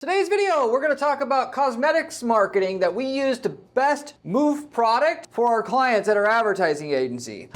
Today's video, we're going to talk about cosmetics marketing that we use to best move product for our clients at our advertising agency.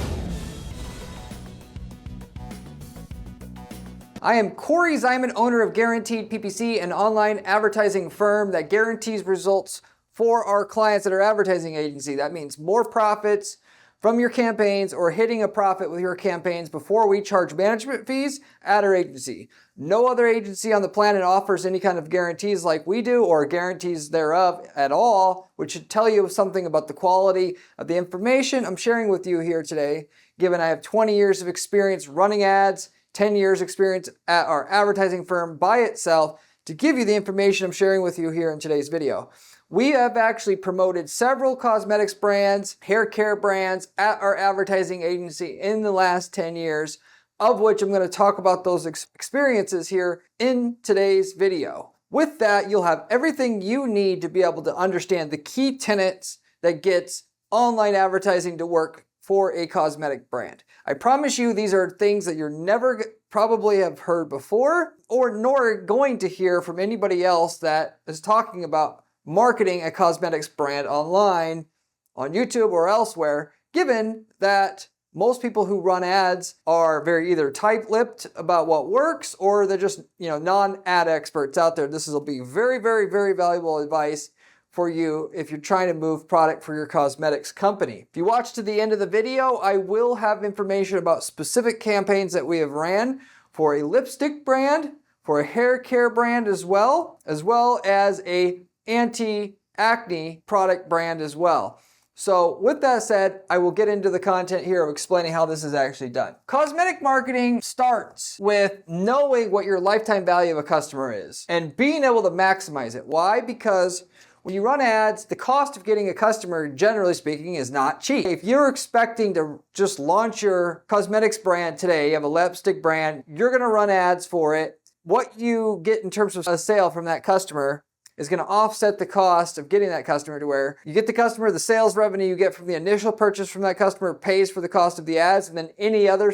I am Corey Zyman, owner of Guaranteed PPC, an online advertising firm that guarantees results for our clients at our advertising agency. That means more profits from your campaigns or hitting a profit with your campaigns before we charge management fees at our agency. No other agency on the planet offers any kind of guarantees like we do, or guarantees thereof at all, which should tell you something about the quality of the information I'm sharing with you here today, given I have 20 years of experience running ads, 10 years experience at our advertising firm by itself to give you the information I'm sharing with you here in today's video. We have actually promoted several cosmetics brands, hair care brands at our advertising agency in the last 10 years, of which I'm going to talk about those experiences here in today's video. With that, you'll have everything you need to be able to understand the key tenets that gets online advertising to work for a cosmetic brand. I promise you these are things that you're never probably have heard before or nor going to hear from anybody else that is talking about marketing a cosmetics brand online, on YouTube or elsewhere, given that most people who run ads are very either tight-lipped about what works or they're just, non-ad experts out there. This will be very, very, very valuable advice for you if you're trying to move product for your cosmetics company. If you watch to the end of the video, I will have information about specific campaigns that we have ran for a lipstick brand, for a hair care brand as well as a anti-acne product brand as well. So with that said, I will get into the content here of explaining how this is actually done. Cosmetic marketing starts with knowing what your lifetime value of a customer is and being able to maximize it. Why? Because when you run ads, the cost of getting a customer, generally speaking, is not cheap. If you're expecting to just launch your cosmetics brand today, you have a lipstick brand, you're going to run ads for it. What you get in terms of a sale from that customer is going to offset the cost of getting that customer to where you get the customer, the sales revenue you get from the initial purchase from that customer pays for the cost of the ads, and then any other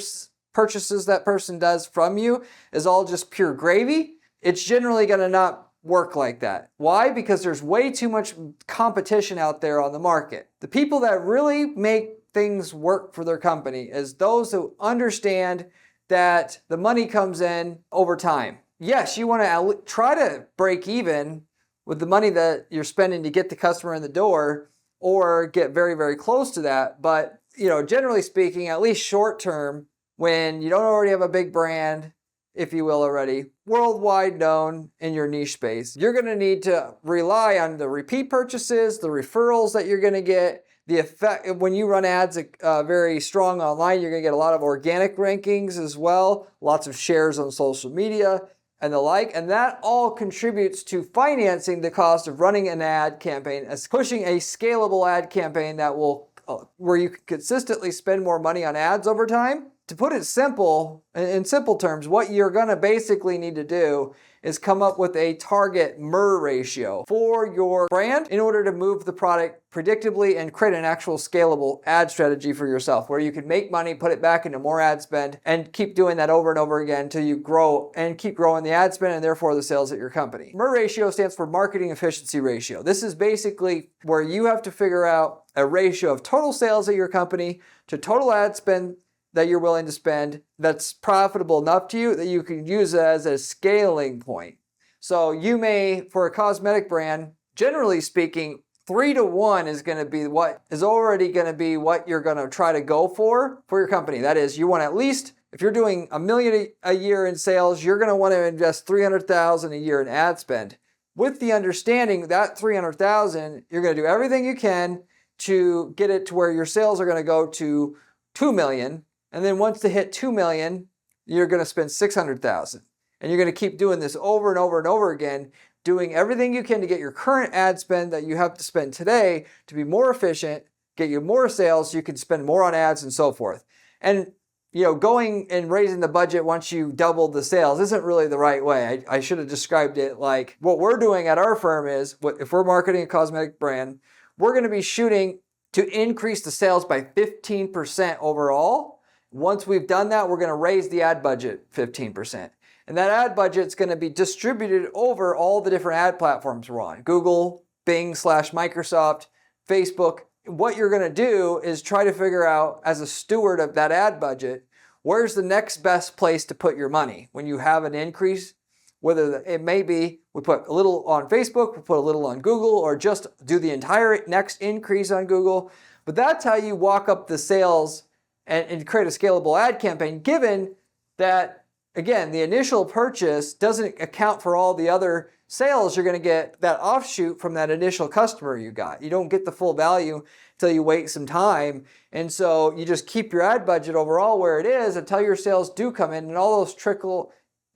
purchases that person does from you is all just pure gravy. It's generally going to not work like that. Why? Because there's way too much competition out there on the market. The people that really make things work for their company is those who understand that the money comes in over time. Yes, you want to try to break even with the money that you're spending to get the customer in the door or get very, very close to that. But, generally speaking, at least short term, when you don't already have a big brand, if you will already, worldwide known in your niche space, you're going to need to rely on the repeat purchases, the referrals that you're going to get, the effect when you run ads very strong online, you're going to get a lot of organic rankings as well, lots of shares on social media and the like, and that all contributes to financing the cost of running an ad campaign, as pushing a scalable ad campaign that will, where you can consistently spend more money on ads over time. To put it simple, in simple terms, what you're gonna basically need to do is come up with a target MER ratio for your brand in order to move the product predictably and create an actual scalable ad strategy for yourself where you can make money, put it back into more ad spend, and keep doing that over and over again until you grow and keep growing the ad spend and therefore the sales at your company. MER ratio stands for marketing efficiency ratio. This is basically where you have to figure out a ratio of total sales at your company to total ad spend that you're willing to spend that's profitable enough to you that you can use it as a scaling point. So you may, for a cosmetic brand, generally speaking, 3-to-1 is going to be what is already going to be what you're going to try to go for your company. That is, you want at least, if you're doing $1 million a year in sales, you're going to want to invest $300,000 a year in ad spend. With the understanding that $300,000, you're going to do everything you can to get it to where your sales are going to go to $2 million. And then once they hit $2 million, you're going to spend $600,000. And you're going to keep doing this over and over and over again, doing everything you can to get your current ad spend that you have to spend today to be more efficient, get you more sales so you can spend more on ads and so forth. And going and raising the budget once you doubled the sales isn't really the right way. I should have described it like what we're doing at our firm is, if we're marketing a cosmetic brand, we're going to be shooting to increase the sales by 15% overall. Once we've done that, we're going to raise the ad budget 15%. And that ad budget's going to be distributed over all the different ad platforms we're on. Google, Bing / Microsoft, Facebook. What you're going to do is try to figure out, as a steward of that ad budget, where's the next best place to put your money when you have an increase. Whether it may be we put a little on Facebook, we put a little on Google, or just do the entire next increase on Google. But that's how you walk up the sales and create a scalable ad campaign, given that, again, the initial purchase doesn't account for all the other sales you're going to get, that offshoot from that initial customer you got. You don't get the full value until you wait some time. And so you just keep your ad budget overall where it is until your sales do come in, and all those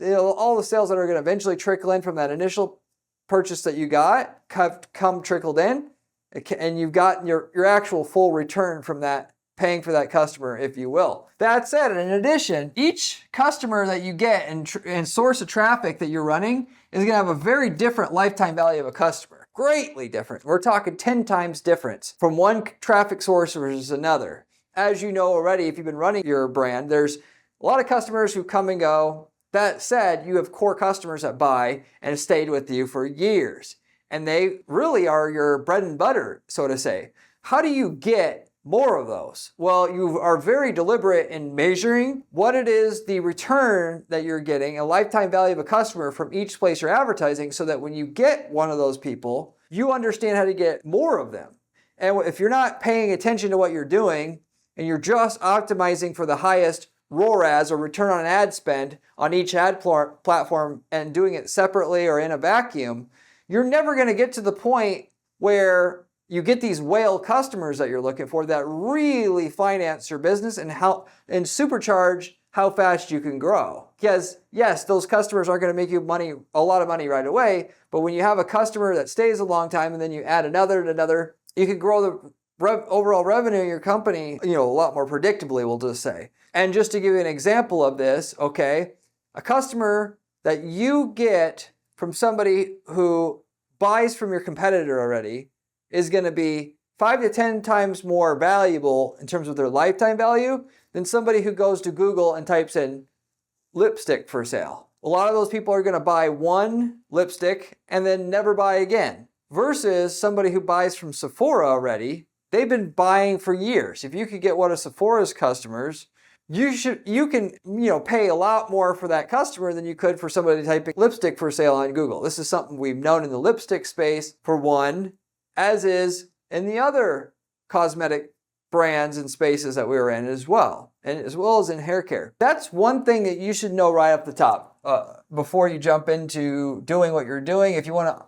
all the sales that are going to eventually trickle in from that initial purchase that you got come trickled in, and you've gotten your actual full return from that, paying for that customer, if you will. That said, in addition, each customer that you get and source of traffic that you're running is going to have a very different lifetime value of a customer. Greatly different. We're talking 10 times difference from one traffic source versus another. As you know already, if you've been running your brand, there's a lot of customers who come and go. That said, you have core customers that buy and have stayed with you for years. And they really are your bread and butter, so to say. How do you get more of those? Well, you are very deliberate in measuring what it is, the return that you're getting, a lifetime value of a customer from each place you're advertising, so that when you get one of those people, you understand how to get more of them. And if you're not paying attention to what you're doing and you're just optimizing for the highest ROAS, or return on ad spend, on each ad platform and doing it separately or in a vacuum, you're never going to get to the point where you get these whale customers that you're looking for that really finance your business and supercharge how fast you can grow. Because yes, those customers aren't going to make you a lot of money right away, but when you have a customer that stays a long time and then you add another and another, you can grow the overall revenue in your company, a lot more predictably, we'll just say. And just to give you an example of this, okay, a customer that you get from somebody who buys from your competitor already is going to be 5 to 10 times more valuable in terms of their lifetime value than somebody who goes to Google and types in lipstick for sale. A lot of those people are going to buy one lipstick and then never buy again, versus somebody who buys from Sephora already. They've been buying for years. If you could get one of Sephora's customers, you can pay a lot more for that customer than you could for somebody typing lipstick for sale on Google. This is something we've known in the lipstick space, for one, as is in the other cosmetic brands and spaces that we were in as well, and as well as in hair care. That's one thing that you should know right off the top before you jump into doing what you're doing. If you want to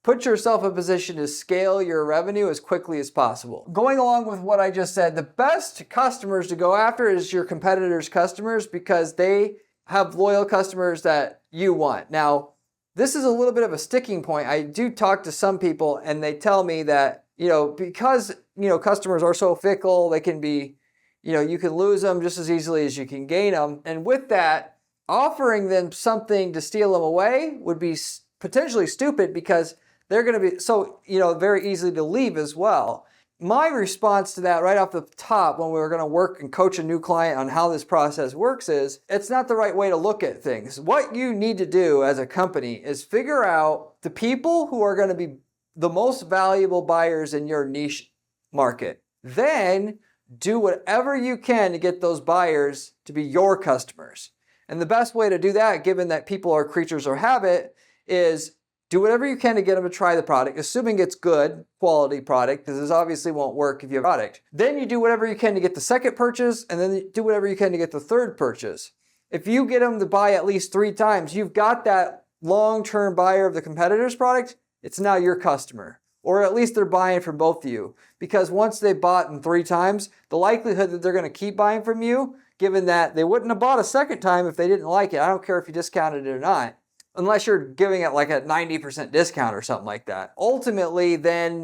put yourself in a position to scale your revenue as quickly as possible. Going along with what I just said, the best customers to go after is your competitors' customers, because they have loyal customers that you want. Now, this is a little bit of a sticking point. I do talk to some people and they tell me that, because, customers are so fickle, they can be, you can lose them just as easily as you can gain them. And with that, offering them something to steal them away would be potentially stupid, because they're going to be so, very easily to leave as well. My response to that right off the top, when we were going to work and coach a new client on how this process works, is it's not the right way to look at things. What you need to do as a company is figure out the people who are going to be the most valuable buyers in your niche market. Then do whatever you can to get those buyers to be your customers. And the best way to do that, given that people are creatures of habit, is do whatever you can to get them to try the product, assuming it's good quality product, because this obviously won't work if you have a product. Then you do whatever you can to get the second purchase, and then you do whatever you can to get the third purchase. If you get them to buy at least 3 times, you've got that long-term buyer of the competitor's product. It's now your customer, or at least they're buying from both of you. Because once they bought in 3 times, the likelihood that they're going to keep buying from you, given that they wouldn't have bought a second time if they didn't like it. I don't care if you discounted it or not, unless you're giving it like a 90% discount or something like that. Ultimately, then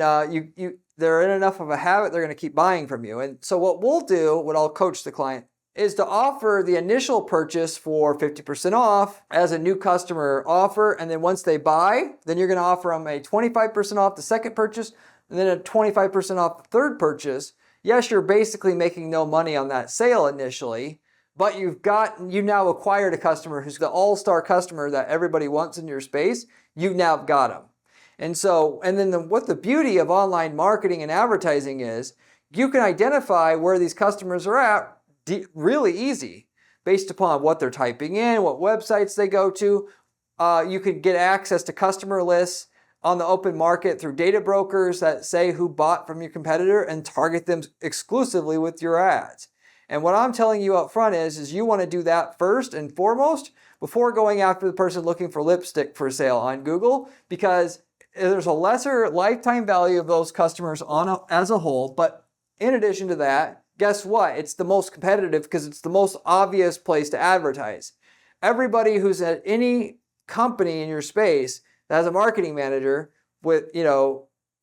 they're in enough of a habit, they're going to keep buying from you. And so what I'll coach the client, is to offer the initial purchase for 50% off as a new customer offer. And then once they buy, then you're going to offer them a 25% off the second purchase, and then a 25% off the third purchase. Yes, you're basically making no money on that sale initially, but you now acquired a customer who's the all-star customer that everybody wants in your space. You now got them. And then what the beauty of online marketing and advertising is, you can identify where these customers are at really easy based upon what they're typing in, what websites they go to. You can get access to customer lists on the open market through data brokers that say who bought from your competitor and target them exclusively with your ads. And what I'm telling you up front is you want to do that first and foremost before going after the person looking for lipstick for sale on Google, because there's a lesser lifetime value of those customers as a whole. But in addition to that, guess what? It's the most competitive because it's the most obvious place to advertise. Everybody who's at any company in your space that has a marketing manager with,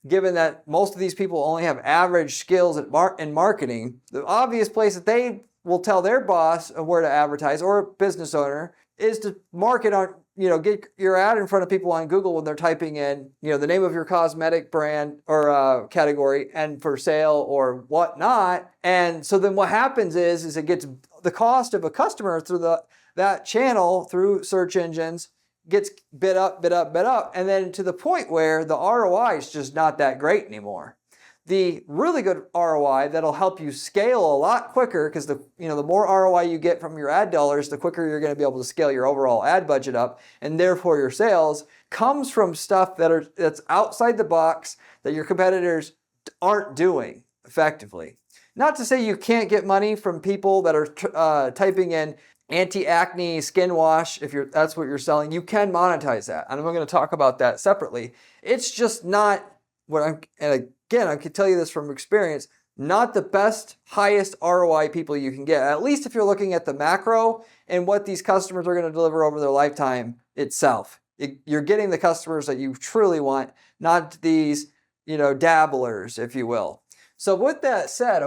given that most of these people only have average skills in marketing, the obvious place that they will tell their boss of where to advertise or a business owner is to market on, get your ad in front of people on Google when they're typing in, the name of your cosmetic brand or category and for sale or whatnot. And so then what happens is it gets the cost of a customer through that channel through search engines gets bid up, and then to the point where the ROI is just not that great anymore. The really good ROI that'll help you scale a lot quicker, because the more ROI you get from your ad dollars, the quicker you're going to be able to scale your overall ad budget up, and therefore your sales, comes from stuff that's outside the box that your competitors aren't doing effectively. Not to say you can't get money from people that are typing in anti-acne skin wash. If that's what you're selling, you can monetize that, and I'm going to talk about that separately. It's just not and again, I can tell you this from experience, not the best, highest ROI people you can get, at least if you're looking at the macro and what these customers are going to deliver over their lifetime itself. You're getting the customers that you truly want, not these, dabblers, if you will. So with that said,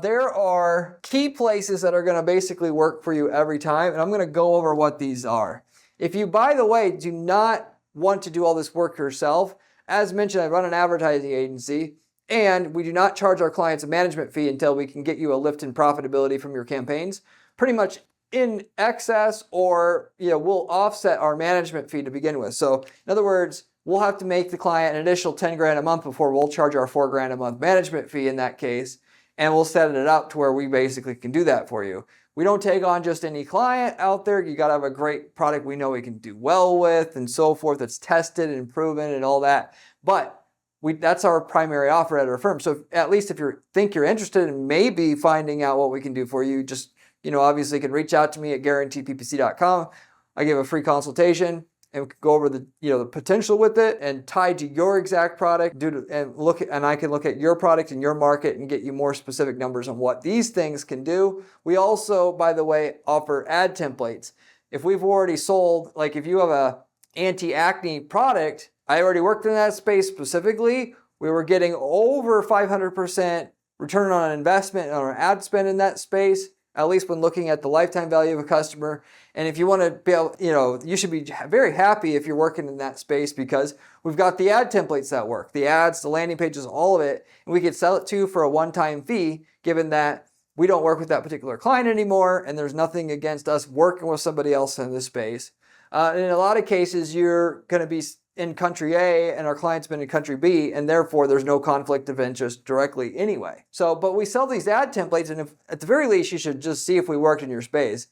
there are key places that are going to basically work for you every time, and I'm going to go over what these are. If you, by the way, do not want to do all this work yourself, as mentioned, I run an advertising agency, and we do not charge our clients a management fee until we can get you a lift in profitability from your campaigns, pretty much in excess, or we'll offset our management fee to begin with. So in other words, we'll have to make the client an additional 10 grand a month before we'll charge our 4 grand a month management fee in that case, and we'll set it up to where we basically can do that for you. We don't take on just any client out there. You got to have a great product we know we can do well with and so forth, that's tested and proven and all that. But that's our primary offer at our firm. So at least if you think you're interested in maybe finding out what we can do for you, just, obviously you can reach out to me at guaranteedppc.com. I give a free consultation and we can go over the potential with it and tied to your exact product, and I can look at your product and your market and get you more specific numbers on what these things can do. We also, by the way, offer ad templates. If we've already sold, like if you have a anti-acne product, I already worked in that space specifically. We were getting over 500% return on investment on our ad spend in that space, at least when looking at the lifetime value of a customer. And if you want to be able, you should be very happy if you're working in that space, because we've got the ad templates that work, the ads, the landing pages, all of it, and we could sell it to you for a one-time fee, given that we don't work with that particular client anymore, and there's nothing against us working with somebody else in this space. And in a lot of cases, you're going to be in country A and our client's been in country B, and therefore there's no conflict of interest directly anyway. But we sell these ad templates, and at the very least, you should just see if we worked in your space.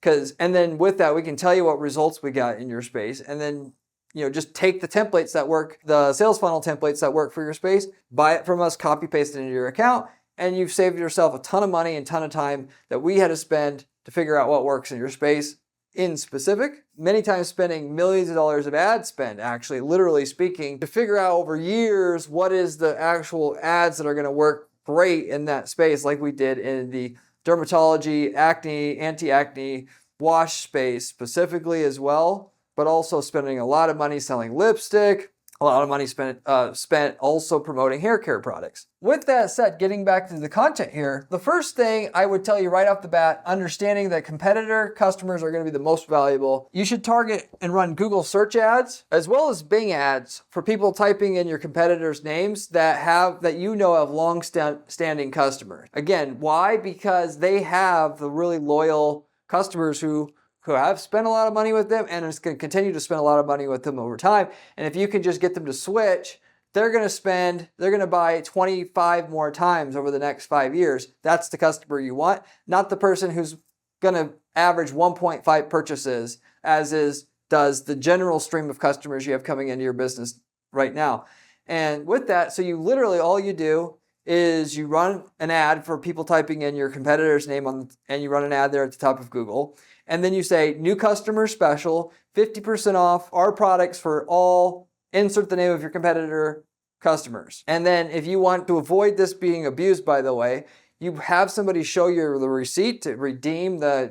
And then with that, we can tell you what results we got in your space, and then just take the templates that work, the sales funnel templates that work for your space, buy it from us, copy paste it into your account, and you've saved yourself a ton of money and ton of time that we had to spend to figure out what works in your space in specific, many times spending millions of dollars of ad spend, actually, literally speaking, to figure out over years what is the actual ads that are going to work great in that space, like we did in the dermatology, acne, anti-acne wash space specifically as well, but also spending a lot of money selling lipstick, a lot of money spent also promoting hair care products. With that said, getting back to the content here, the first thing I would tell you right off the bat, understanding that competitor customers are going to be the most valuable. You should target and run Google search ads as well as Bing ads for people typing in your competitors' names that you know have long-standing customers. Again, why? Because they have the really loyal customers who have spent a lot of money with them and is going to continue to spend a lot of money with them over time. And if you can just get them to switch, they're going to buy 25 more times over the next 5 years. That's the customer you want, not the person who's going to average 1.5 purchases does the general stream of customers you have coming into your business right now. And with that, so you literally, all you do is you run an ad for people typing in your competitor's name and you run an ad there at the top of Google. And then you say, new customer special, 50% off our products for all, insert the name of your competitor customers. And then if you want to avoid this being abused, by the way, you have somebody show you the receipt to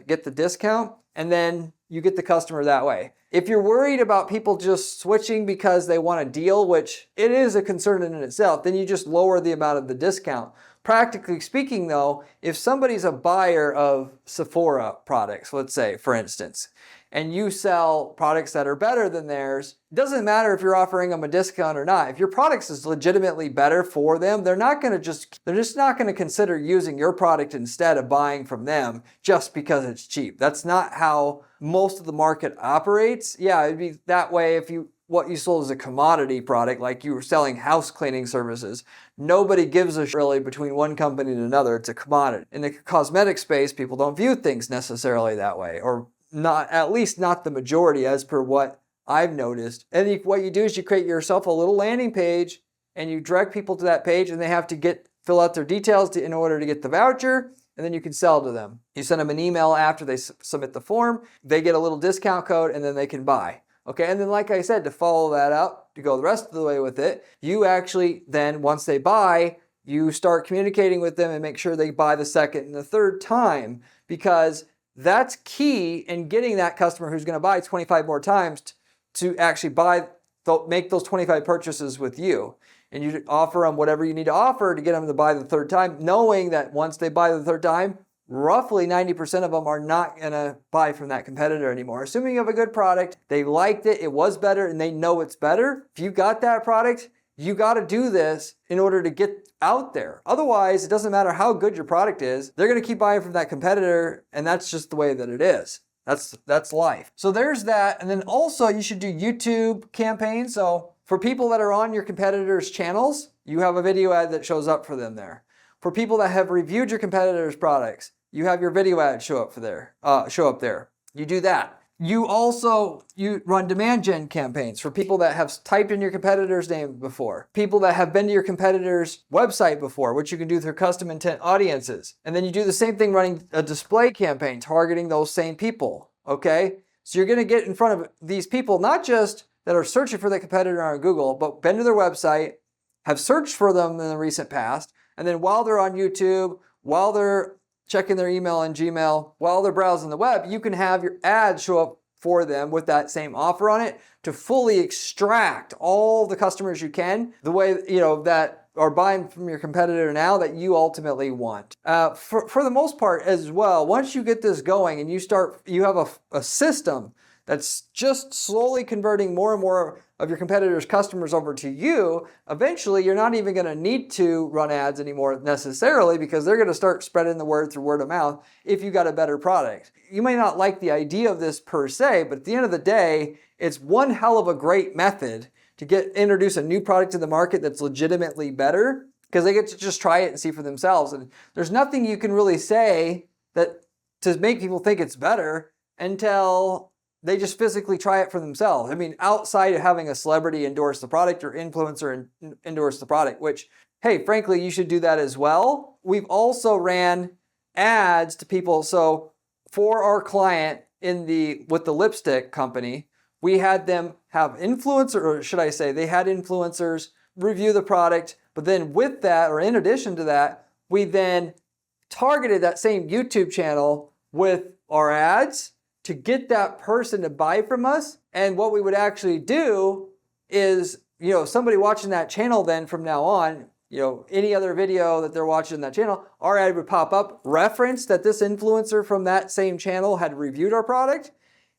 get the discount, and then you get the customer that way. If you're worried about people just switching because they want a deal, which it is a concern in itself, then you just lower the amount of the discount. Practically speaking though, if somebody's a buyer of Sephora products, let's say, for instance, and you sell products that are better than theirs, it doesn't matter if you're offering them a discount or not. If your product is legitimately better for them, they're just not going to consider using your product instead of buying from them just because it's cheap. That's not how most of the market operates. Yeah, it'd be that way if what you sold is a commodity product, like you were selling house cleaning services. Nobody gives a shit really between one company and another. It's a commodity. In the cosmetic space, people don't view things necessarily that way, or not, at least not the majority, as per what I've noticed. And what you do is you create yourself a little landing page and you direct people to that page, and they have to fill out their details in order to get the voucher, and then you can sell to them. You send them an email after they submit the form, they get a little discount code, and then they can buy. Okay, and then like I said, to follow that up, to go the rest of the way with it, you actually then, once they buy, you start communicating with them and make sure they buy the second and the third time, because that's key in getting that customer who's going to buy 25 more times to actually make those 25 purchases with you. And you offer them whatever you need to offer to get them to buy the third time, knowing that once they buy the third time, roughly 90% of them are not going to buy from that competitor anymore. Assuming you have a good product, they liked it, it was better, and they know it's better. If you got that product, you got to do this in order to get out there. Otherwise, it doesn't matter how good your product is, they're going to keep buying from that competitor, and that's just the way that it is. That's life. So there's that. And then also you should do YouTube campaigns. So for people that are on your competitors' channels, you have a video ad that shows up for them there. For people that have reviewed your competitors' products, you have your video ad show up there. You do that. You run demand gen campaigns for people that have typed in your competitor's name before, people that have been to your competitor's website before, which you can do through custom intent audiences. And then you do the same thing running a display campaign targeting those same people, okay? So you're going to get in front of these people, not just that are searching for the competitor on Google, but been to their website, have searched for them in the recent past, and then while they're on YouTube, while they're checking their email and Gmail, while they're browsing the web, you can have your ad show up for them with that same offer on it to fully extract all the customers you can, the way that are buying from your competitor now that you ultimately want. For the most part as well, once you get this going and you have a system that's just slowly converting more and more of your competitors' customers over to you, eventually you're not even going to need to run ads anymore necessarily, because they're going to start spreading the word through word of mouth if you got a better product. You may not like the idea of this per se, but at the end of the day, it's one hell of a great method to introduce a new product to the market that's legitimately better, because they get to just try it and see for themselves. And there's nothing you can really say to make people think it's better until they just physically try it for themselves. I mean, outside of having a celebrity endorse the product or influencer endorse the product, which, hey, frankly, you should do that as well. We've also ran ads to people. So for our client with the lipstick company, we had them have they had influencers review the product. But then with that, or in addition to that, we then targeted that same YouTube channel with our ads to get that person to buy from us. And what we would actually do is somebody watching that channel then from now on, any other video that they're watching in that channel, our ad would pop up, reference that this influencer from that same channel had reviewed our product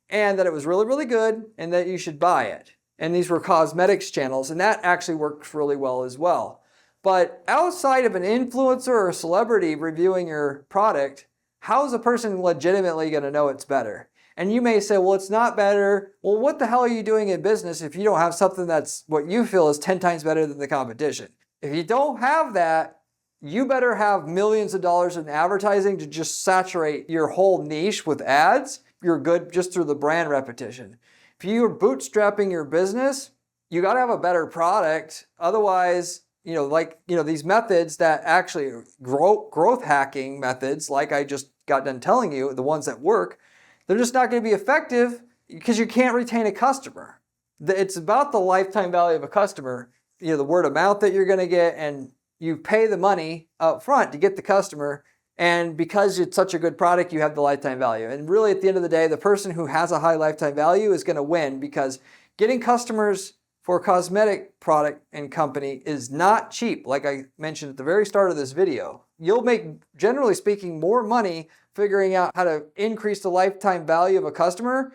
and that it was really, really good and that you should buy it. And these were cosmetics channels, and that actually works really well as well. But outside of an influencer or a celebrity reviewing your product, how is a person legitimately going to know it's better? And you may say, well, it's not better. Well, what the hell are you doing in business if you don't have something that's what you feel is 10 times better than the competition? If you don't have that, you better have millions of dollars in advertising to just saturate your whole niche with ads. You're good just through the brand repetition. If you're bootstrapping your business, you got to have a better product. Otherwise, these methods that actually growth hacking methods, like I just got done telling you, the ones that work, they're just not going to be effective because you can't retain a customer. It's about the lifetime value of a customer, the word of mouth that you're going to get, and you pay the money up front to get the customer. And because it's such a good product, you have the lifetime value. And really, at the end of the day, the person who has a high lifetime value is going to win, because getting customers for a cosmetic product and company is not cheap. Like I mentioned at the very start of this video, you'll make, generally speaking, more money figuring out how to increase the lifetime value of a customer.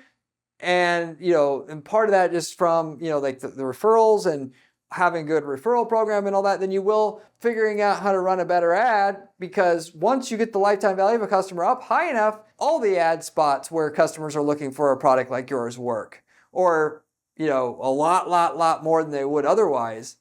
And, and part of that is from, like the referrals and having a good referral program and all that, than you will figuring out how to run a better ad. Because once you get the lifetime value of a customer up high enough, all the ad spots where customers are looking for a product like yours work, or a lot more than they would otherwise.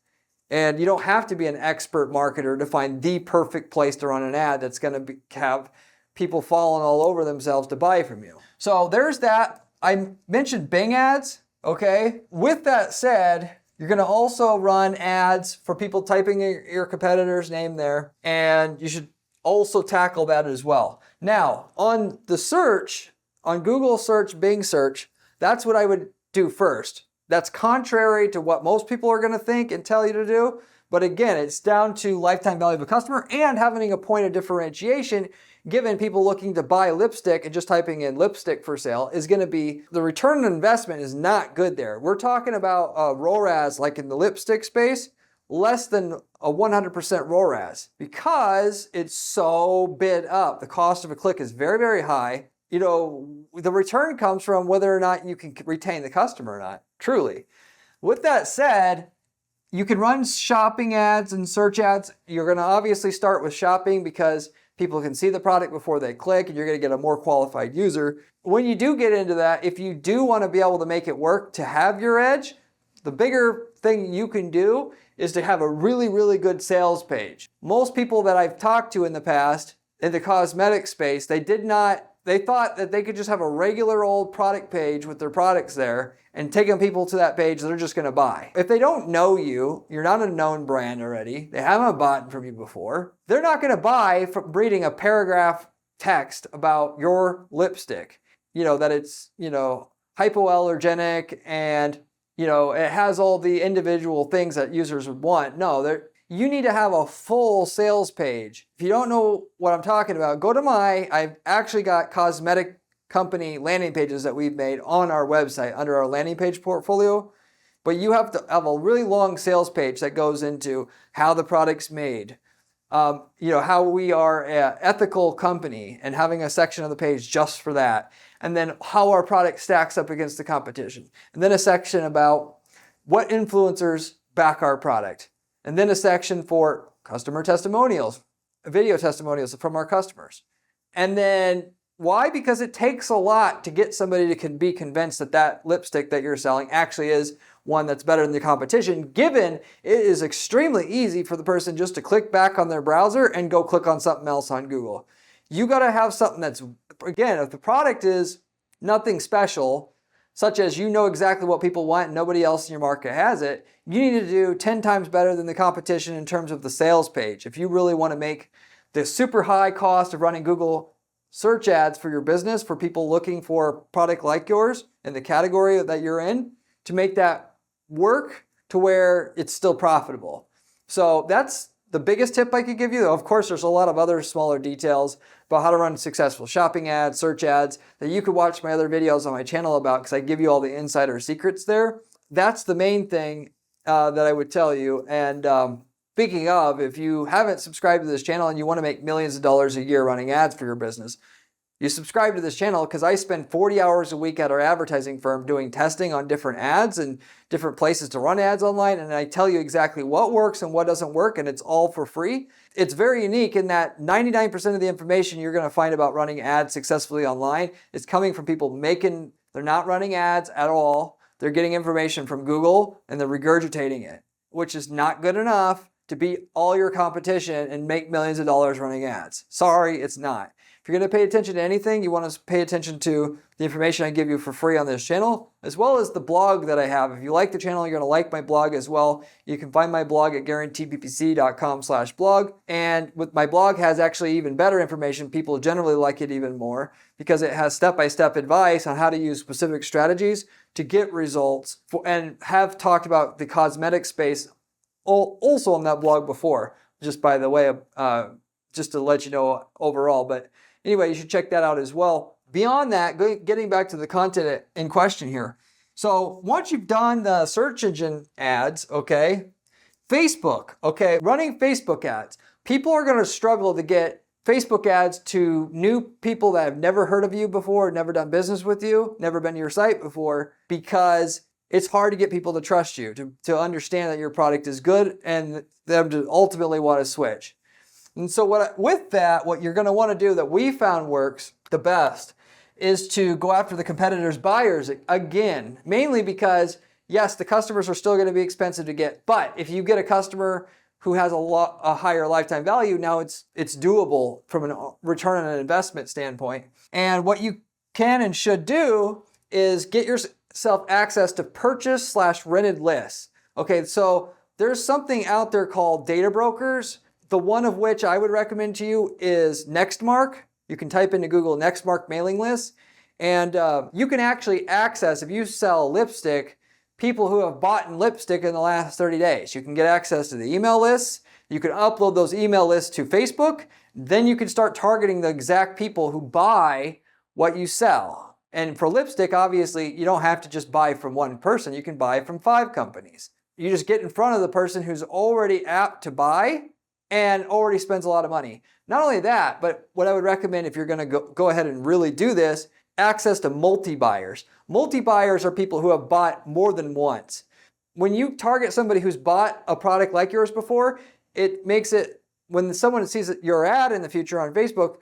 And you don't have to be an expert marketer to find the perfect place to run an ad that's going to have people falling all over themselves to buy from you. So there's that. I mentioned Bing ads. Okay. With that said, you're going to also run ads for people typing your competitor's name there, and you should also tackle that as well. Now, on the search, on Google search, Bing search, that's what I would do first. That's contrary to what most people are going to think and tell you to do. But again, it's down to lifetime value of a customer and having a point of differentiation. Given people looking to buy lipstick and just typing in lipstick for sale is going to be, the return on investment is not good there. We're talking about ROAS, like in the lipstick space, less than a 100% ROAS, because it's so bid up. The cost of a click is very, very high. The return comes from whether or not you can retain the customer or not, truly. With that said, you can run shopping ads and search ads. You're going to obviously start with shopping because people can see the product before they click, and you're going to get a more qualified user. When you do get into that, if you do want to be able to make it work to have your edge, the bigger thing you can do is to have a really, really good sales page. Most people that I've talked to in the past in the cosmetic space, they thought that they could just have a regular old product page with their products there and taking people to that page they're just going to buy. If they don't know you, you're not a known brand already, they haven't bought from you before, they're not going to buy from reading a paragraph text about your lipstick. That it's, hypoallergenic and, it has all the individual things that users would want. No, you need to have a full sales page. If you don't know what I'm talking about, go to I've actually got cosmetic company landing pages that we've made on our website under our landing page portfolio. But you have to have a really long sales page that goes into how the product's made, how we are an ethical company, and having a section of the page just for that. And then how our product stacks up against the competition. And then a section about what influencers back our product. And then a section for customer testimonials, video testimonials from our customers. And then why? Because it takes a lot to get somebody to be convinced that lipstick that you're selling actually is one that's better than the competition, given it is extremely easy for the person just to click back on their browser and go click on something else on Google. You got to have something that's, again, if the product is nothing special, such as exactly what people want and nobody else in your market has it, you need to do 10 times better than the competition in terms of the sales page. If you really want to make the super high cost of running Google search ads for your business, for people looking for a product like yours in the category that you're in, to make that work to where it's still profitable. So that's the biggest tip I could give you. Of course, there's a lot of other smaller details about how to run successful shopping ads, search ads, that you could watch my other videos on my channel about, because I give you all the insider secrets there. That's the main thing. that I would tell you. And speaking of, if you haven't subscribed to this channel and you want to make millions of dollars a year running ads for your business, you subscribe to this channel because I spend 40 hours a week at our advertising firm doing testing on different ads and different places to run ads online. And I tell you exactly what works and what doesn't work, and it's all for free. It's very unique in that 99% of the information you're going to find about running ads successfully online is coming from people they're not running ads at all. They're getting information from Google and they're regurgitating it, which is not good enough to beat all your competition and make millions of dollars running ads. Sorry, it's not. If you're going to pay attention to anything, you want to pay attention to the information I give you for free on this channel, as well as the blog that I have. If you like the channel, you're going to like my blog as well. You can find my blog at guaranteedppc.com/blog. And with my blog has actually even better information. People generally like it even more because it has step-by-step advice on how to use specific strategies to get results and have talked about the cosmetic space also on that blog before, just by the way, just to let you know overall. But anyway, you should check that out as well. Beyond that, getting back to the content in question here. So once you've done the search engine ads, okay, Facebook, okay, running Facebook ads. People are going to struggle to get Facebook ads to new people that have never heard of you before, never done business with you, never been to your site before, because it's hard to get people to trust you, to understand that your product is good and them to ultimately want to switch. And so what you're going to want to do that we found works the best is to go after the competitors' buyers again, mainly because, yes, the customers are still going to be expensive to get, but if you get a customer who has a higher lifetime value, now it's doable from a return on an investment standpoint. And what you can and should do is get yourself access to purchase/rented lists. Okay, so there's something out there called data brokers. The one of which I would recommend to you is NextMark. You can type into Google NextMark mailing list, and you can actually access, if you sell lipstick, people who have bought lipstick in the last 30 days. You can get access to the email lists. You can upload those email lists to Facebook. Then you can start targeting the exact people who buy what you sell. And for lipstick, obviously, you don't have to just buy from one person. You can buy from 5 companies. You just get in front of the person who's already apt to buy and already spends a lot of money. Not only that, but what I would recommend if you're going to go ahead and really do this, access to multi-buyers. Multi-buyers are people who have bought more than once. When you target somebody who's bought a product like yours before, it makes it, when someone sees your ad in the future on Facebook,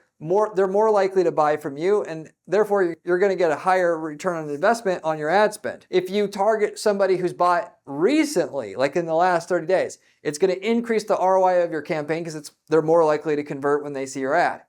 they're more likely to buy from you, and therefore you're going to get a higher return on investment on your ad spend. If you target somebody who's bought recently, like in the last 30 days, it's going to increase the ROI of your campaign because they're more likely to convert when they see your ad.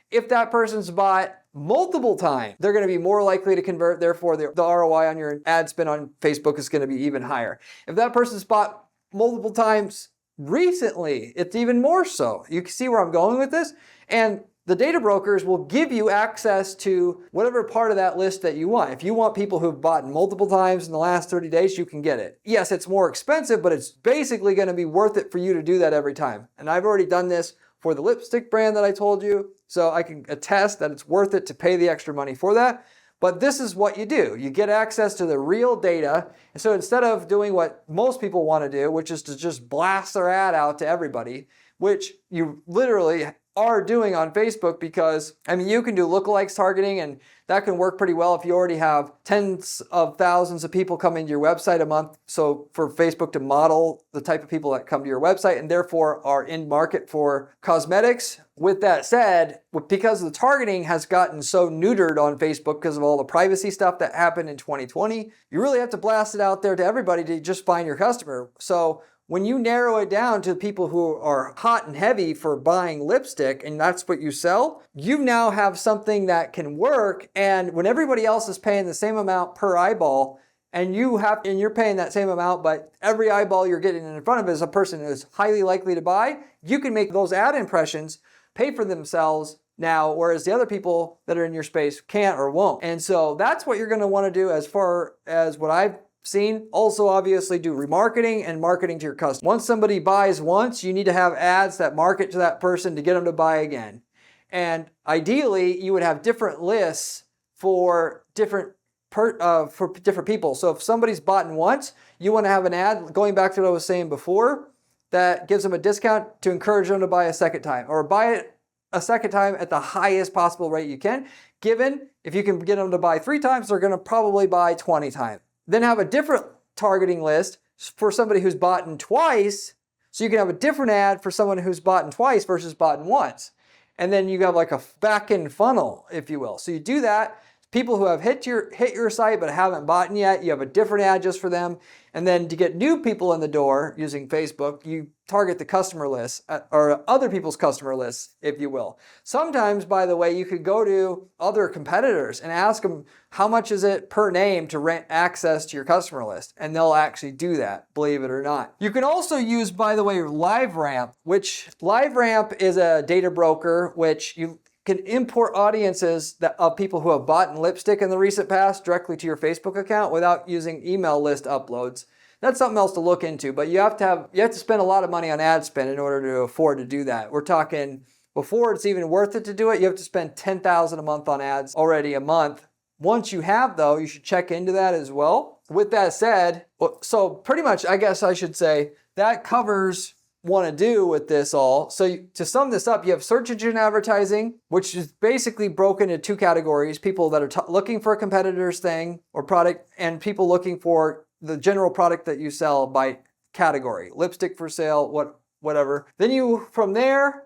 If that person's bought multiple times, they're going to be more likely to convert, therefore the ROI on your ad spend on Facebook is going to be even higher. If that person's bought multiple times recently, it's even more so. You can see where I'm going with this? And the data brokers will give you access to whatever part of that list that you want. If you want people who've bought multiple times in the last 30 days, you can get it. Yes, it's more expensive, but it's basically going to be worth it for you to do that every time. And I've already done this for the lipstick brand that I told you, so I can attest that it's worth it to pay the extra money for that. But this is what you do. You get access to the real data. And so instead of doing what most people want to do, which is to just blast their ad out to everybody, which you literally are doing on Facebook, because you can do lookalikes targeting, and that can work pretty well if you already have tens of thousands of people coming to your website a month. So for Facebook to model the type of people that come to your website and therefore are in market for cosmetics. With that said, because the targeting has gotten so neutered on Facebook because of all the privacy stuff that happened in 2020, you really have to blast it out there to everybody to just find your customer. So when you narrow it down to people who are hot and heavy for buying lipstick, and that's what you sell, you now have something that can work. And when everybody else is paying the same amount per eyeball, and you're paying that same amount, but every eyeball you're getting in front of is a person who is highly likely to buy, you can make those ad impressions pay for themselves now, whereas the other people that are in your space can't or won't. And so that's what you're going to want to do as far as what I've seen. Also, obviously, do remarketing and marketing to your customer. Once somebody buys once, you need to have ads that market to that person to get them to buy again. And ideally, you would have different lists for different for different people. So if somebody's bought in once, you want to have an ad, going back to what I was saying before, that gives them a discount to encourage them to buy a second time, or buy it a second time at the highest possible rate you can. Given if you can get them to buy 3 times, they're going to probably buy 20 times. Then have a different targeting list for somebody who's bought in twice. So you can have a different ad for someone who's bought in twice versus bought in once. And then you have like a back-end funnel, if you will. So you do that. People who have hit your site but haven't bought yet, you have a different ad just for them. And then to get new people in the door using Facebook, you target the customer list or other people's customer lists, if you will. Sometimes, by the way, you could go to other competitors and ask them how much is it per name to rent access to your customer list, and they'll actually do that, believe it or not. You can also use, by the way, LiveRamp, which LiveRamp is a data broker which you can import audiences of people who have bought in lipstick in the recent past directly to your Facebook account without using email list uploads. That's something else to look into, but you have to spend a lot of money on ad spend in order to afford to do that. We're talking, before it's even worth it to do it, you have to spend $10,000 a month on ads already a month. Once you have, though, you should check into that as well. With that said, so pretty much, I guess I should say, that covers want to do with this all. So to sum this up, you have search engine advertising, which is basically broken into 2 categories: people that are looking for a competitor's thing or product, and people looking for the general product that you sell by category, lipstick for sale, whatever. Then from there,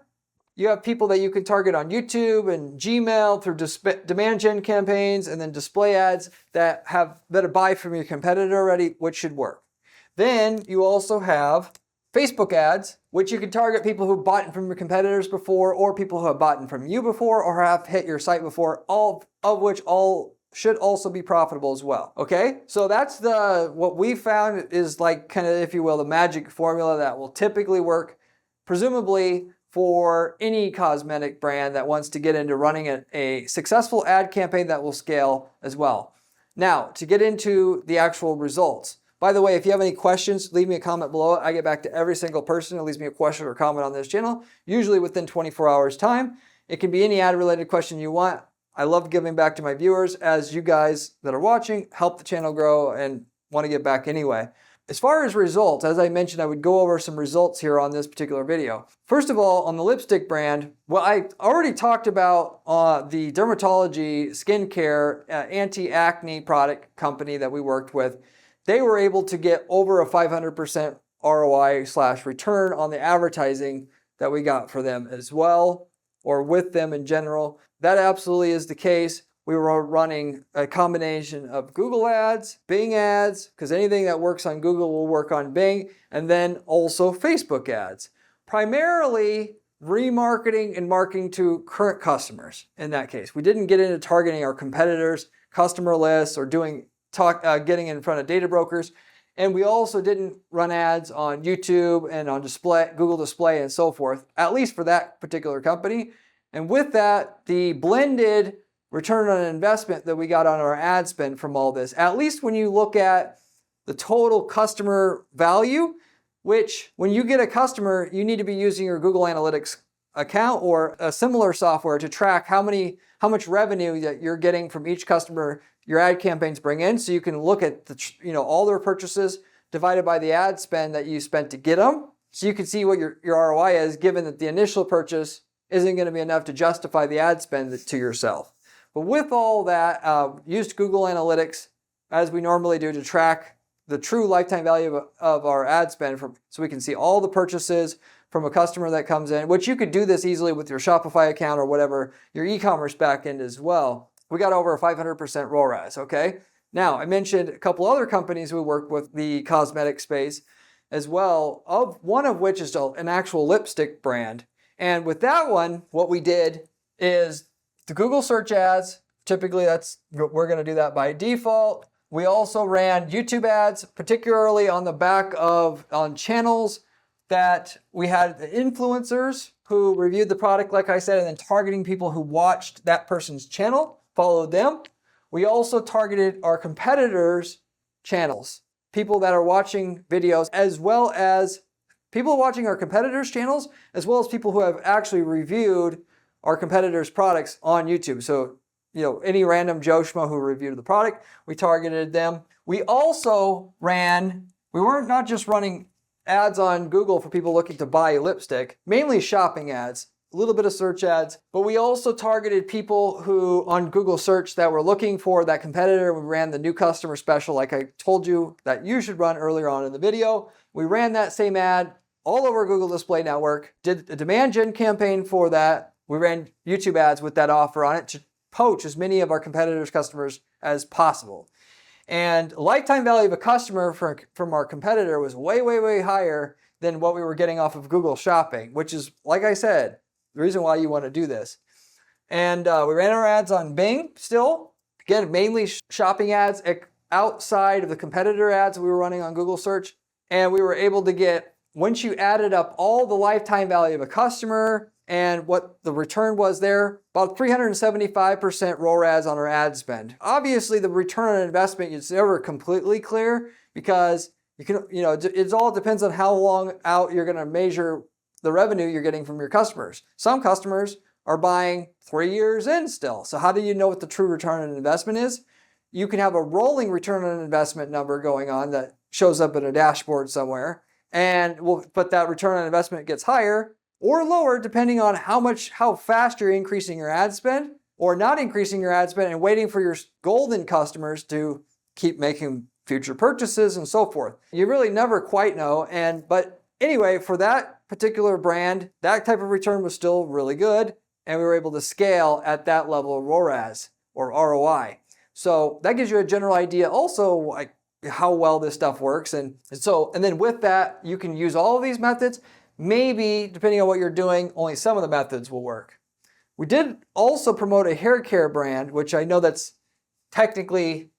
you have people that you can target on YouTube and Gmail through demand gen campaigns, and then display ads that buy from your competitor already, which should work. Then you also have Facebook ads, which you can target people who bought from your competitors before, or people who have bought from you before, or have hit your site before, all of which should also be profitable as well. Okay, so that's what we found is like kind of, if you will, the magic formula that will typically work, presumably for any cosmetic brand that wants to get into running a successful ad campaign that will scale as well. Now, to get into the actual results. By the way, if you have any questions, leave me a comment below. I get back to every single person who leaves me a question or comment on this channel, usually within 24 hours time. It can be any ad related question you want. I love giving back to my viewers, as you guys that are watching help the channel grow and want to get back anyway. As far as results, as I mentioned, I would go over some results here on this particular video. First of all, on the lipstick brand, well, I already talked about the dermatology skincare anti-acne product company that we worked with. They were able to get over a 500% ROI/return on the advertising that we got for them as well, or with them in general. That absolutely is the case. We were running a combination of Google ads, Bing ads, because anything that works on Google will work on Bing, and then also Facebook ads. Primarily remarketing and marketing to current customers in that case. We didn't get into targeting our competitors' customer lists or getting in front of data brokers. And we also didn't run ads on YouTube and on Google Display and so forth, at least for that particular company. And with that, the blended return on investment that we got on our ad spend from all this, at least when you look at the total customer value, which when you get a customer, you need to be using your Google Analytics account or a similar software to track how much revenue that you're getting from each customer your ad campaigns bring in, so you can look at all their purchases divided by the ad spend that you spent to get them, so you can see what your ROI is, given that the initial purchase isn't going to be enough to justify the ad spend to yourself. But with all that, used Google Analytics as we normally do to track the true lifetime value of our ad spend, so we can see all the purchases from a customer that comes in, which you could do this easily with your Shopify account or whatever, your e-commerce backend as well. We got over a 500% ROAS, okay? Now, I mentioned a couple other companies we work with the cosmetic space as well, one of which is an actual lipstick brand. And with that one, what we did is the Google search ads, typically we're gonna do that by default. We also ran YouTube ads, particularly on channels that we had the influencers who reviewed the product, like I said, and then targeting people who watched that person's channel, followed them. We also targeted our competitors' channels, people that are watching videos, as well as people watching our competitors' channels, as well as people who have actually reviewed our competitors' products on YouTube. So any random Joe Schmo who reviewed the product, we targeted them. We also we weren't not just running ads on Google for people looking to buy lipstick, mainly shopping ads, a little bit of search ads, but we also targeted people who on Google search that were looking for that competitor. We ran the new customer special like I told you that you should run earlier on in the video. We ran that same ad all over Google Display Network, did a demand gen campaign for that. We ran YouTube ads with that offer on it to poach as many of our competitors' customers as possible. And lifetime value of a customer from our competitor was way, way, way higher than what we were getting off of Google Shopping, which is, like I said, the reason why you want to do this. And we ran our ads on Bing still. Again, mainly shopping ads outside of the competitor ads we were running on Google search. And we were able to get, once you added up all the lifetime value of a customer and what the return was there, about 375% ROAS on our ad spend. Obviously, the return on investment is never completely clear because it all depends on how long out you're going to measure the revenue you're getting from your customers. Some customers are buying 3 years in still. So how do you know what the true return on investment is? You can have a rolling return on investment number going on that shows up in a dashboard somewhere, but that return on investment gets higher or lower depending on how fast you're increasing your ad spend or not increasing your ad spend and waiting for your golden customers to keep making future purchases and so forth. You really never quite know. But anyway, for that particular brand, that type of return was still really good, and we were able to scale at that level of ROAS or ROI. So that gives you a general idea also like how well this stuff works. And then with that, you can use all of these methods. Maybe, depending on what you're doing, only some of the methods will work. We did also promote a hair care brand, which I know that's technically,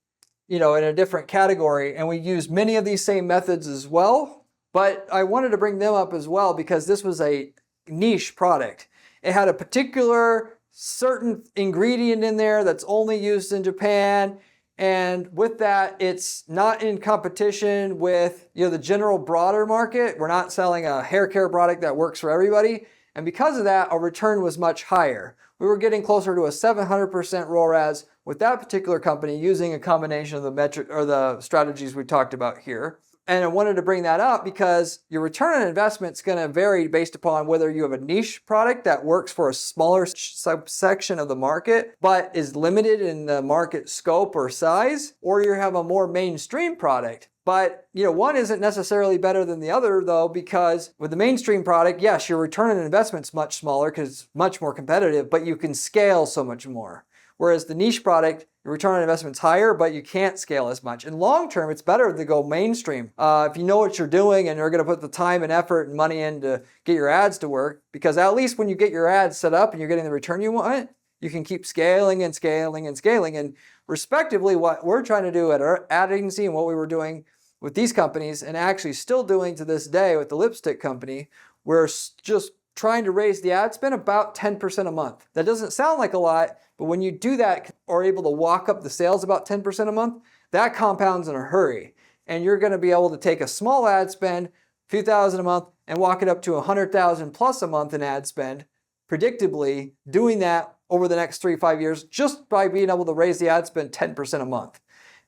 in a different category, and we used many of these same methods as well, but I wanted to bring them up as well because this was a niche product. It had a particular certain ingredient in there that's only used in Japan. And with that, it's not in competition with the general broader market. We're not selling a hair care product that works for everybody. And because of that, our return was much higher. We were getting closer to a 700% ROAS with that particular company using a combination of the metric or the strategies we talked about here. And I wanted to bring that up because your return on investment is going to vary based upon whether you have a niche product that works for a smaller subsection of the market, but is limited in the market scope or size, or you have a more mainstream product. But one isn't necessarily better than the other though, because with the mainstream product, yes, your return on investment is much smaller because it's much more competitive, but you can scale so much more. Whereas the niche product, your return on investment is higher, but you can't scale as much. In long term, it's better to go mainstream. If you know what you're doing and you're going to put the time and effort and money in to get your ads to work, because at least when you get your ads set up and you're getting the return you want, you can keep scaling and scaling and scaling. And respectively, what we're trying to do at our ad agency and what we were doing with these companies and actually still doing to this day with the lipstick company, we're just trying to raise the ad spend about 10% a month. That doesn't sound like a lot, but when you do that or are able to walk up the sales about 10% a month, that compounds in a hurry. And you're going to be able to take a small ad spend, a few thousand a month, and walk it up to 100,000 plus a month in ad spend, predictably doing that over the next 3-5 years just by being able to raise the ad spend 10% a month.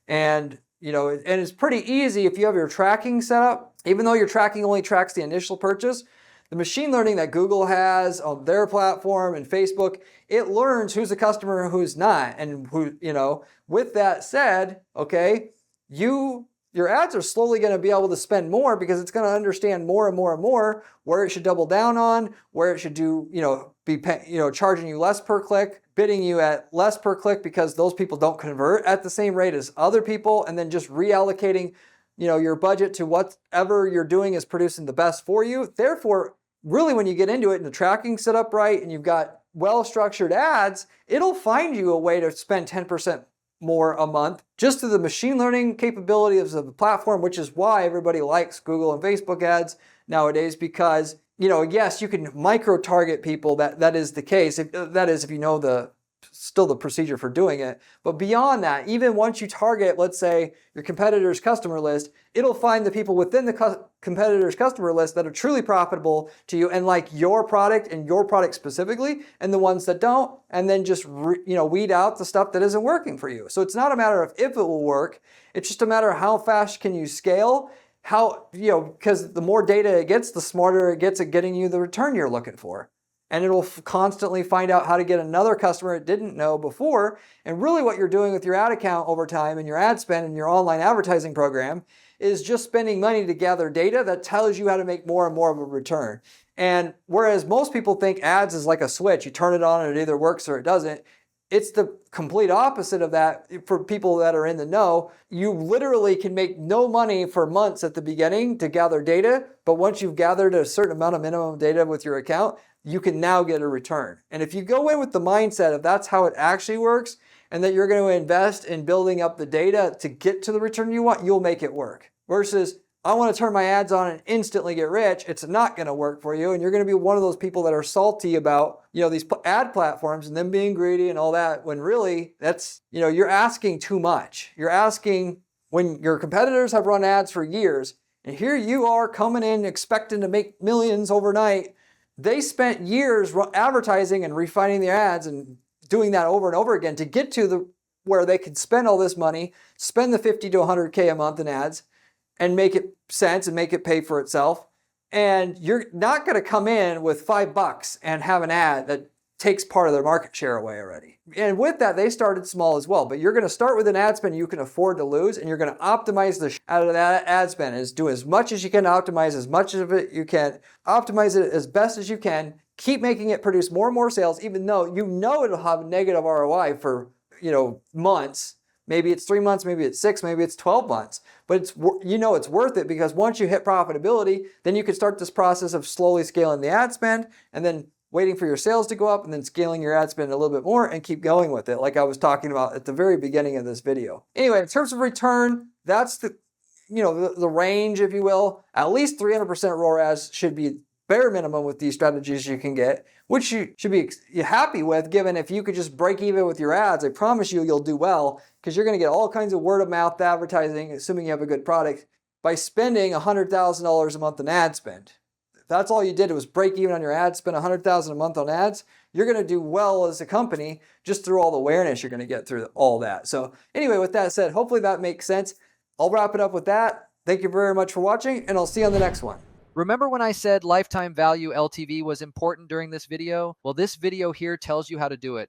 And it's pretty easy if you have your tracking set up, even though your tracking only tracks the initial purchase. The machine learning that Google has on their platform and Facebook, it learns who's a customer and who's not. And with that said, okay, your ads are slowly going to be able to spend more because it's going to understand more and more and more where it should double down on, where it should be charging you less per click, bidding you at less per click because those people don't convert at the same rate as other people, and then just reallocating your budget to whatever you're doing is producing the best for you. Therefore, really when you get into it and the tracking set up right and you've got well-structured ads, it'll find you a way to spend 10% more a month just through the machine learning capabilities of the platform, which is why everybody likes Google and Facebook ads nowadays because, yes, you can micro-target people. That is the case. If you know the still the procedure for doing it. But beyond that, even once you target, let's say, your competitor's customer list, it'll find the people within the competitor's customer list that are truly profitable to you and like your product and your product specifically, and the ones that don't, and then just weed out the stuff that isn't working for you. So it's not a matter of if it will work, it's just a matter of how fast can you scale, because the more data it gets, the smarter it gets at getting you the return you're looking for. And it'll constantly find out how to get another customer it didn't know before. And really what you're doing with your ad account over time and your ad spend and your online advertising program is just spending money to gather data that tells you how to make more and more of a return. And whereas most people think ads is like a switch, you turn it on and it either works or it doesn't, it's the complete opposite of that for people that are in the know. You literally can make no money for months at the beginning to gather data, but once you've gathered a certain amount of minimum data with your account, you can now get a return. And if you go in with the mindset of that's how it actually works, and that you're going to invest in building up the data to get to the return you want, you'll make it work. Versus, I want to turn my ads on and instantly get rich, it's not going to work for you, and you're going to be one of those people that are salty about these ad platforms and them being greedy and all that, when really that's, you're asking too much. You're asking, when your competitors have run ads for years, and here you are coming in expecting to make millions overnight. They spent years advertising and refining their ads and doing that over and over again to get to where they could spend all this money, spend the 50 to 100K a month in ads, and make it sense and make it pay for itself. And you're not going to come in with $5 and have an ad that takes part of their market share away already. And with that, they started small as well. But you're going to start with an ad spend you can afford to lose, and you're going to optimize the out of that ad spend. Is do as much as you can, optimize as much of it you can, optimize it as best as you can, keep making it produce more and more sales, even though it'll have a negative ROI for months. Maybe it's 3 months, maybe it's 6, maybe it's 12 months. But it's worth it, because once you hit profitability, then you can start this process of slowly scaling the ad spend and then waiting for your sales to go up and then scaling your ad spend a little bit more and keep going with it, like I was talking about at the very beginning of this video. Anyway, in terms of return, that's the range, if you will. At least 300% ROAS should be bare minimum with these strategies you can get, which you should be happy with, given if you could just break even with your ads, I promise you'll do well, because you're going to get all kinds of word of mouth advertising, assuming you have a good product, by spending $100,000 a month in ad spend. If that's all you did was break even on your ads, spend $100,000 a month on ads, you're going to do well as a company just through all the awareness you're going to get through all that. So anyway, with that said, hopefully that makes sense. I'll wrap it up with that. Thank you very much for watching, and I'll see you on the next one. Remember when I said lifetime value LTV was important during this video? Well, this video here tells you how to do it.